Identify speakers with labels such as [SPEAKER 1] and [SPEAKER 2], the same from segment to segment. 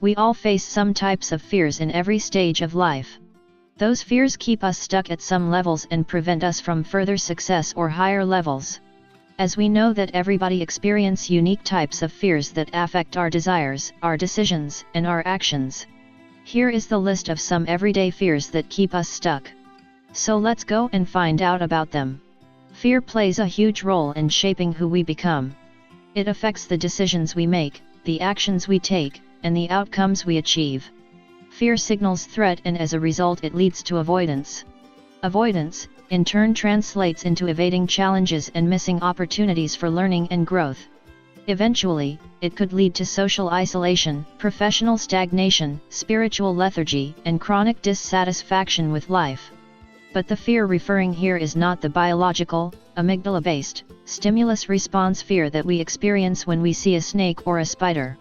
[SPEAKER 1] We all face some types of fears in every stage of life. Those fears keep us stuck at some levels and prevent us from further success or higher levels. As we know that everybody experiences unique types of fears that affect our desires, our decisions, and our actions. Here is the list of some everyday fears that keep us stuck. So let's go and find out about them. Fear plays a huge role in shaping who we become. It affects the decisions we make, the actions we take, and the outcomes we achieve. Fear signals threat, and as a result it leads to avoidance. Avoidance, in turn, translates into evading challenges and missing opportunities for learning and growth. Eventually, it could lead to social isolation, professional stagnation, spiritual lethargy, and chronic dissatisfaction with life. But the fear referring here is not the biological, amygdala-based, stimulus response fear that we experience when we see a snake or a spider.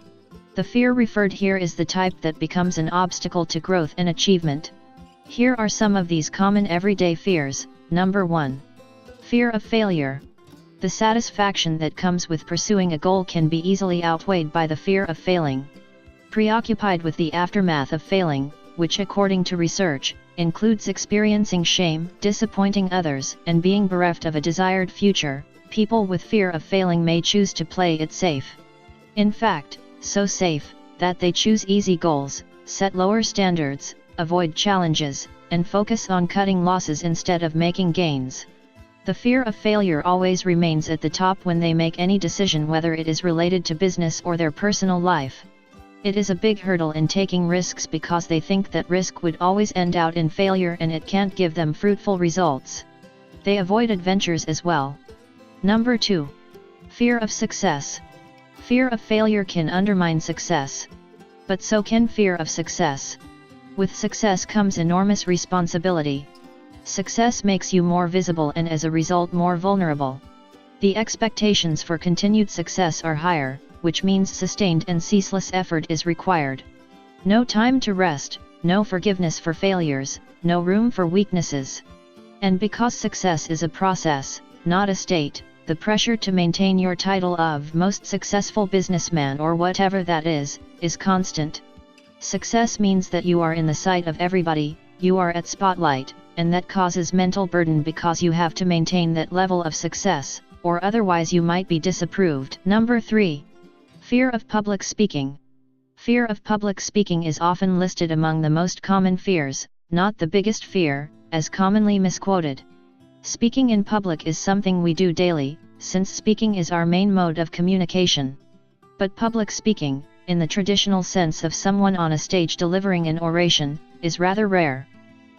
[SPEAKER 1] The fear referred here is the type that becomes an obstacle to growth and achievement. Here are some of these common everyday fears. Number 1. Fear of failure. The satisfaction that comes with pursuing a goal can be easily outweighed by the fear of failing. Preoccupied with the aftermath of failing, which according to research, includes experiencing shame, disappointing others, and being bereft of a desired future, people with fear of failing may choose to play it safe. In fact, so safe, that they choose easy goals, set lower standards, avoid challenges, and focus on cutting losses instead of making gains. The fear of failure always remains at the top when they make any decision, whether it is related to business or their personal life. It is a big hurdle in taking risks because they think that risk would always end out in failure and it can't give them fruitful results. They avoid adventures as well. Number 2. Fear of success. Fear of failure can undermine success. But so can fear of success. With success comes enormous responsibility. Success makes you more visible and as a result more vulnerable. The expectations for continued success are higher, which means sustained and ceaseless effort is required. No time to rest, no forgiveness for failures, no room for weaknesses. And because success is a process, not a state, the pressure to maintain your title of most successful businessman or whatever that is constant. Success means that you are in the sight of everybody, you are at spotlight, and that causes mental burden because you have to maintain that level of success, or otherwise you might be disapproved. Number 3. Fear of public speaking. Fear of public speaking is often listed among the most common fears, not the biggest fear, as commonly misquoted. Speaking in public is something we do daily, since speaking is our main mode of communication. But public speaking, in the traditional sense of someone on a stage delivering an oration, is rather rare.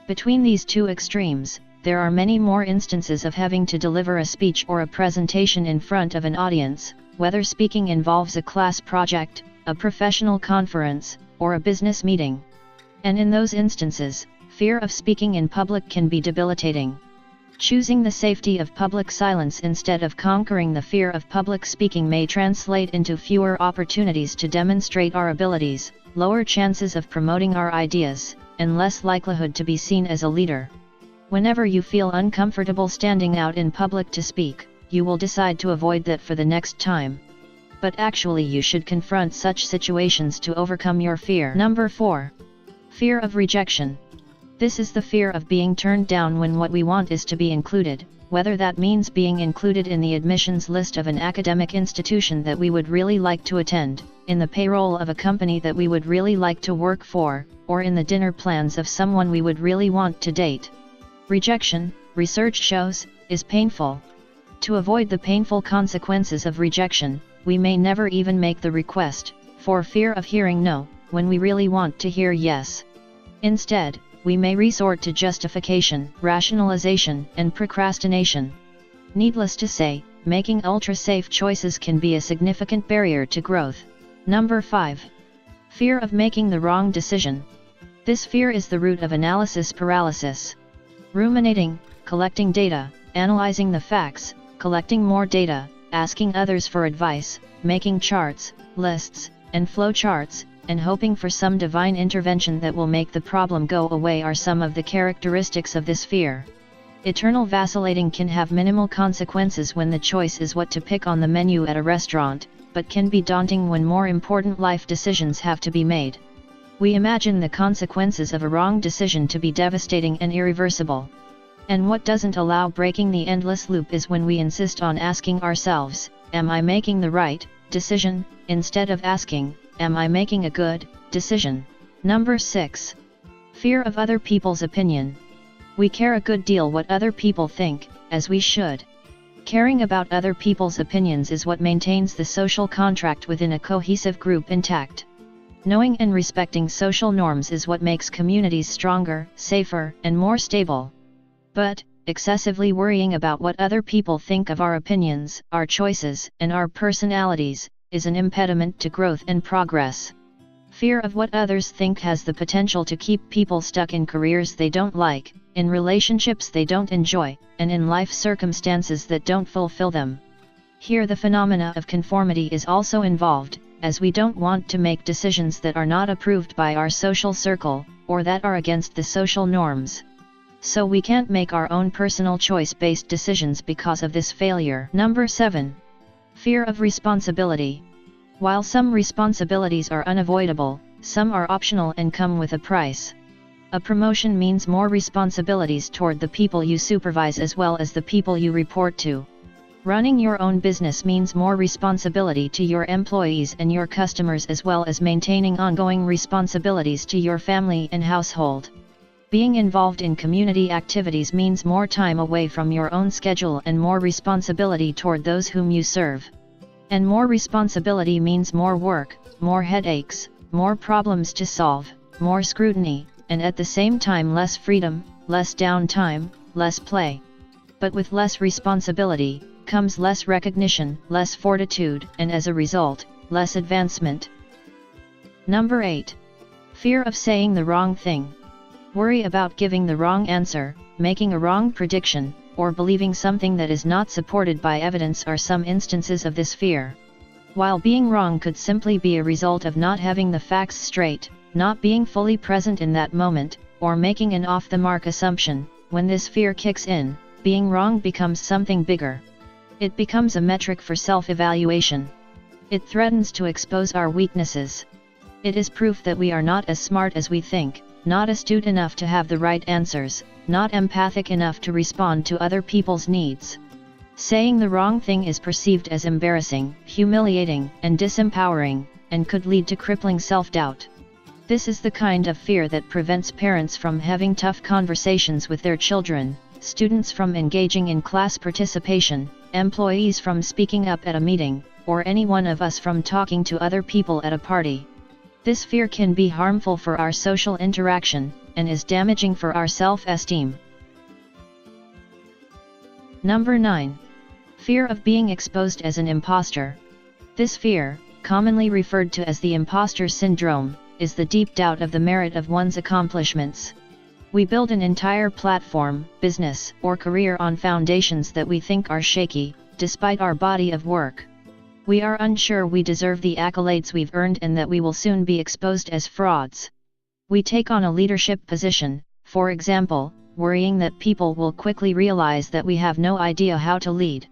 [SPEAKER 1] Between these two extremes, there are many more instances of having to deliver a speech or a presentation in front of an audience, whether speaking involves a class project, a professional conference, or a business meeting. And in those instances, fear of speaking in public can be debilitating. Choosing the safety of public silence instead of conquering the fear of public speaking may translate into fewer opportunities to demonstrate our abilities, lower chances of promoting our ideas, and less likelihood to be seen as a leader. Whenever you feel uncomfortable standing out in public to speak, you will decide to avoid that for the next time. But actually you should confront such situations to overcome your fear. Number 4. Fear of rejection. This is the fear of being turned down when what we want is to be included, whether that means being included in the admissions list of an academic institution that we would really like to attend, in the payroll of a company that we would really like to work for, or in the dinner plans of someone we would really want to date. Rejection, research shows, is painful. To avoid the painful consequences of rejection, we may never even make the request, for fear of hearing no, when we really want to hear yes. Instead, we may resort to justification, rationalization, and procrastination. Needless to say, making ultra-safe choices can be a significant barrier to growth. Number 5. Fear of making the wrong decision. This fear is the root of analysis paralysis. Ruminating, collecting data, analyzing the facts, collecting more data, asking others for advice, making charts, lists, and flowcharts, and hoping for some divine intervention that will make the problem go away are some of the characteristics of this fear. Eternal vacillating can have minimal consequences when the choice is what to pick on the menu at a restaurant, but can be daunting when more important life decisions have to be made. We imagine the consequences of a wrong decision to be devastating and irreversible. And what doesn't allow breaking the endless loop is when we insist on asking ourselves, am I making the right decision, instead of asking, am I making a good decision? Number 6. Fear of other people's opinion. We care a good deal what other people think, as we should. Caring about other people's opinions is what maintains the social contract within a cohesive group intact. Knowing and respecting social norms is what makes communities stronger, safer, and more stable. But, excessively worrying about what other people think of our opinions, our choices, and our personalities, is an impediment to growth and progress. Fear of what others think has the potential to keep people stuck in careers they don't like, in relationships they don't enjoy, and in life circumstances that don't fulfill them. Here the phenomena of conformity is also involved, as we don't want to make decisions that are not approved by our social circle, or that are against the social norms. So we can't make our own personal choice-based decisions because of this failure. Number 7. Fear of responsibility. While some responsibilities are unavoidable, some are optional and come with a price. A promotion means more responsibilities toward the people you supervise as well as the people you report to. Running your own business means more responsibility to your employees and your customers as well as maintaining ongoing responsibilities to your family and household. Being involved in community activities means more time away from your own schedule and more responsibility toward those whom you serve. And more responsibility means more work, more headaches, more problems to solve, more scrutiny, and at the same time less freedom, less downtime, less play. But with less responsibility, comes less recognition, less fortitude, and as a result, less advancement. Number 8. Fear of saying the wrong thing. Worry about giving the wrong answer, making a wrong prediction, or believing something that is not supported by evidence are some instances of this fear. While being wrong could simply be a result of not having the facts straight, not being fully present in that moment, or making an off-the-mark assumption, when this fear kicks in, being wrong becomes something bigger. It becomes a metric for self-evaluation. It threatens to expose our weaknesses. It is proof that we are not as smart as we think, not astute enough to have the right answers, not empathic enough to respond to other people's needs. Saying the wrong thing is perceived as embarrassing, humiliating, and disempowering, and could lead to crippling self-doubt. This is the kind of fear that prevents parents from having tough conversations with their children, students from engaging in class participation, employees from speaking up at a meeting, or any one of us from talking to other people at a party. This fear can be harmful for our social interaction, and is damaging for our self-esteem. Number 9. Fear of being exposed as an imposter. This fear, commonly referred to as the imposter syndrome, is the deep doubt of the merit of one's accomplishments. We build an entire platform, business, or career on foundations that we think are shaky, despite our body of work. We are unsure we deserve the accolades we've earned and that we will soon be exposed as frauds. We take on a leadership position, for example, worrying that people will quickly realize that we have no idea how to lead.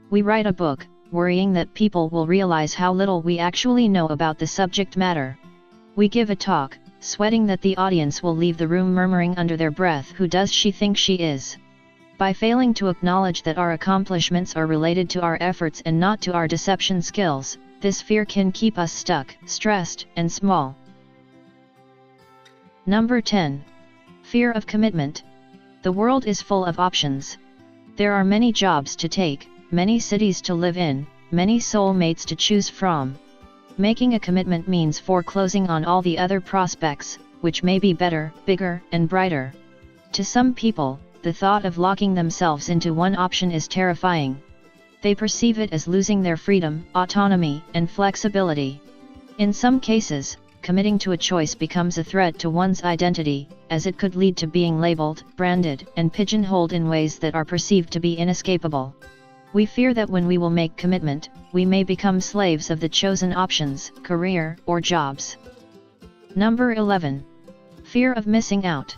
[SPEAKER 1] We write a book, worrying that people will realize how little we actually know about the subject matter. We give a talk, sweating that the audience will leave the room murmuring under their breath, "Who does she think she is?" By failing to acknowledge that our accomplishments are related to our efforts and not to our deception skills, this fear can keep us stuck, stressed, and small. Number 10. Fear of commitment. The world is full of options. There are many jobs to take, many cities to live in, many soulmates to choose from. Making a commitment means foreclosing on all the other prospects, which may be better, bigger, and brighter. To some people, the thought of locking themselves into one option is terrifying. They perceive it as losing their freedom, autonomy, and flexibility. In some cases, committing to a choice becomes a threat to one's identity, as it could lead to being labeled, branded, and pigeonholed in ways that are perceived to be inescapable. We fear that when we will make commitment, we may become slaves of the chosen options, career, or jobs. Number 11. Fear of missing out.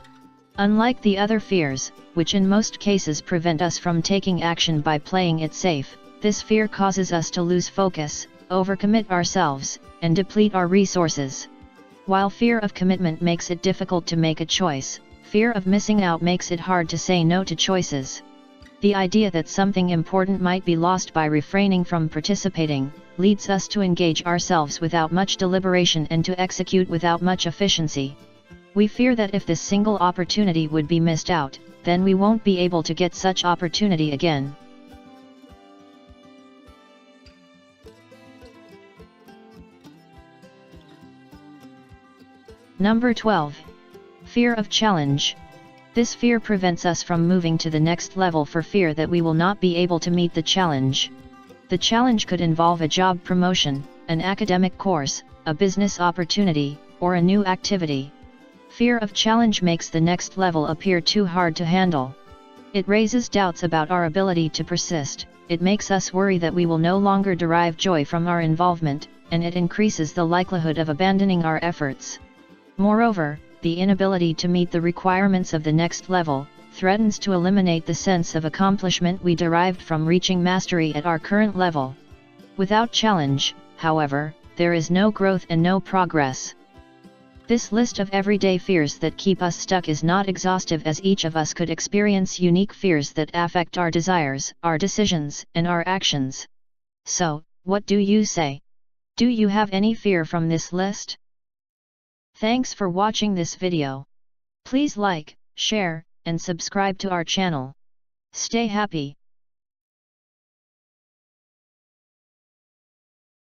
[SPEAKER 1] Unlike the other fears, which in most cases prevent us from taking action by playing it safe, this fear causes us to lose focus, overcommit ourselves, and deplete our resources. While fear of commitment makes it difficult to make a choice, fear of missing out makes it hard to say no to choices. The idea that something important might be lost by refraining from participating, leads us to engage ourselves without much deliberation and to execute without much efficiency. We fear that if this single opportunity would be missed out, then we won't be able to get such opportunity again. Number 12. Fear of challenge. This fear prevents us from moving to the next level for fear that we will not be able to meet the challenge. The challenge could involve a job promotion, an academic course, a business opportunity, or a new activity. Fear of challenge makes the next level appear too hard to handle. It raises doubts about our ability to persist, it makes us worry that we will no longer derive joy from our involvement, and it increases the likelihood of abandoning our efforts. Moreover, the inability to meet the requirements of the next level threatens to eliminate the sense of accomplishment we derived from reaching mastery at our current level. Without challenge, however, there is no growth and no progress. This list of everyday fears that keep us stuck is not exhaustive, as each of us could experience unique fears that affect our desires, our decisions, and our actions. So, what do you say? Do you have any fear from this list? Thanks for watching this video. Please like, share, and subscribe to our channel. Stay happy.